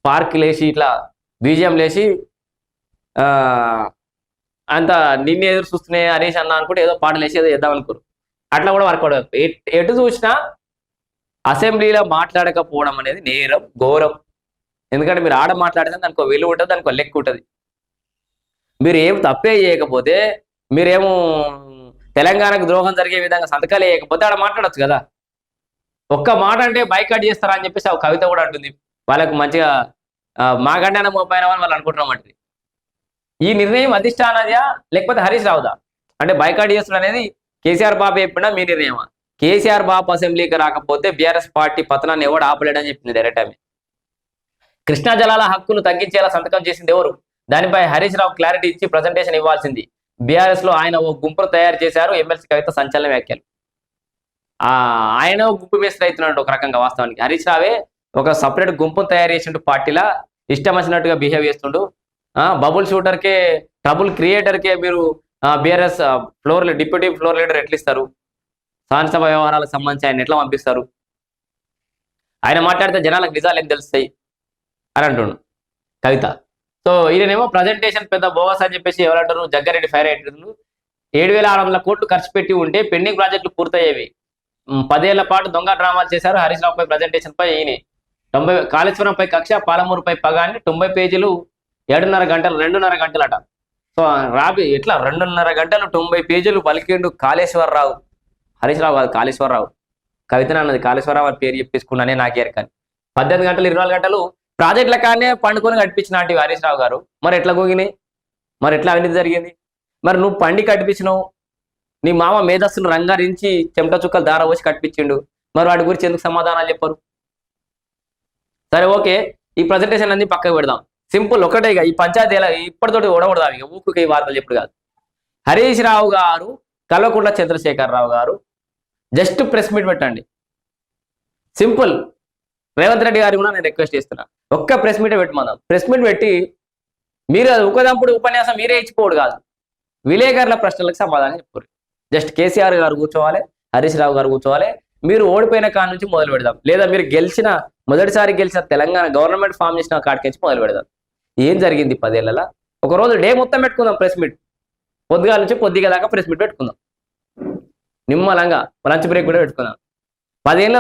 Park లేచి ఇట్లా BGM లేచి అంత నిన్ను ఎదురు చూస్తున్నాయి హరీష్ అన్న అనుకుంటే ఏదో పాటలు వేసి ఏదో చేద్దాం అనుకోరు. అట్లా కూడా వర్కౌట్ అవుతుంది. ఎటు చూసినా అసెంబ్లీలో మాట్లాడకపోవడం అనేది నేరం, ఘోరం. ఎందుకంటే మీరు ఆడ మాట్లాడితే దానికి ఒక విలువ ఉంటుంది, దానికి ఒక లెక్క ఉంటుంది. మీరు ఏం తప్పే చేయకపోతే, మీరేమో తెలంగాణకు ద్రోహం జరిగే విధంగా సంతకాలు వేయకపోతే ఆడ మాట్లాడచ్చు కదా. ఒక్క మాట అంటే బైకాట్ చేస్తారా అని చెప్పేసి ఆ కవిత కూడా అంటుంది. వాళ్ళకు మంచిగా మాగండాన మోపైన వాళ్ళు అనుకుంటున్నామంటే ఈ నిర్ణయం అధిష్టానదా లేకపోతే హరీష్ రావుదా? అంటే బైకాట్ చేస్తుడు అనేది కేసీఆర్ బాబు చెప్పినా మీ నిర్ణయమా? కేసీఆర్ బాబు అసెంబ్లీకి రాకపోతే బీఆర్ఎస్ పార్టీ పతనాన్ని ఎవడు ఆపలేడని చెప్పింది డైరెక్ట్ ఆమె. కృష్ణా జలాల హక్కులు తగ్గించేలా సంతకం చేసింది ఎవరు? దానిపై హరీష్ రావు క్లారిటీ ఇచ్చి ప్రజెంటేషన్ ఇవ్వాల్సింది. బీఆర్ఎస్ లో ఆయన ఓ గుంపును తయారు చేశారు. ఎమ్మెల్సీ కవిత సంచలన వ్యాఖ్యలు. ఆయన గుంపు మేస్త్రి అవుతున్నాడు ఒక రకంగా. వాస్తవానికి హరీష్ రావే ఒక సపరేట్ గుంపును తయారు చేసిండు. పార్టీలా ఇష్టం వచ్చినట్టుగా బిహేవ్ చేస్తుండు. బబుల్ షూటర్కే, ట్రబుల్ క్రియేటర్కే మీరు బీఆర్ఎస్ డిప్యూటీ ఫ్లోర్ లీడర్ ఎట్లా ఇస్తారు? శాసనసభ వ్యవహారాలకు సంబంధించి ఆయన ఎట్లా పంపిస్తారు? ఆయన మాట్లాడితే జనాలకు నిజాలు ఏం తెలుస్తాయి అని అంటుండు కవిత. సో ఈయనేమో ప్రజెంటేషన్ పెద్ద బోగస్ అని చెప్పేసి ఎవరంటారు? జగ్గారెడ్డి ఫైర్ అయ్యారు. 7,600 కోట్లు ఖర్చు పెట్టి ఉంటే పెండింగ్ ప్రాజెక్టులు పూర్తయ్యేవి. 10 ఏళ్ల పాటు దొంగ డ్రామాలు చేశారు. హరీష్ రావుపై ప్రజెంటేషన్ పై ఈయన 90 కాళేశ్వరంపై కక్ష, పాలమూరుపై పగాన్ని 90 పేజీలు 2.5 గంటలట. సో రాబి ఎట్లా 2.5 గంటలు 90 పేజీలు పలికిండు కాళేశ్వరరావు. హరీష్ రావు కాదు, కాళేశ్వరరావు. కవితను అన్నది కాళేశ్వరరావు అని పేరు చెప్పేసుకున్నానే నాకేరు. కానీ 18 గంటలు 24 గంటలు ప్రాజెక్టుల కానే పండుకొని కట్టించినట్టు హరీష్ రావు గారు. మరి ఎట్లా గోగినాయి? మరి ఎట్లా అవినీతి జరిగింది? మరి నువ్వు పండి కట్టించినావు, నీ మామ మేధస్సును రంగారించి చెమట చుక్కలు దార పోసి కట్టించిండు. మరి వాటి గురించి ఎందుకు సమాధానాలు చెప్పరు? సరే ఓకే, ఈ ప్రజెంటేషన్ అన్ని పక్కకు పెడదాం. సింపుల్ ఒకటే, ఈ పంచాయతీ ఎలా ఇప్పటితోటి ఓడకూడదాం. ఇక ఊరికి ఈ వార్తలు చెప్పుడు కాదు. హరీష్ రావు గారు, కల్వకుంట్ల చంద్రశేఖరరావు గారు జస్ట్ ప్రెస్ మీట్ పెట్టండి. సింపుల్. రేవంత్ రెడ్డి గారు కూడా నేను రిక్వెస్ట్ చేస్తున్నా, ఒక్క ప్రెస్ మీటే పెట్టమన్నాం. ప్రెస్ మీట్ పెట్టి మీరు అది ఒకదంపుడు ఉపన్యాసం మీరే ఇచ్చిపోడు కాదు, విలేకరుల ప్రశ్నలకు సమాధానం చెప్పారు. జస్ట్ కేసీఆర్ గారు కూర్చోవాలి, హరీష్ రావు గారు కూర్చోవాలి. మీరు ఓడిపోయిన కాడ నుంచి మొదలు పెడదాం, లేదా మీరు మొదటిసారి గెలిచిన తెలంగాణ గవర్నమెంట్ ఫామ్ చేసిన కాడికి మొదలు పెడదాం. ఏం జరిగింది 10 ఏళ్లలో? ఒకరోజు డే మొత్తం పెట్టుకుందాం ప్రెస్ మీట్. పొద్దుగాల నుంచి కొద్దిగా దాకా ప్రెస్ మీట్ పెట్టుకుందాం. నిమ్మలంగా లంచ్ బ్రేక్ కూడా పెట్టుకుందాం. 10 ఏళ్ళ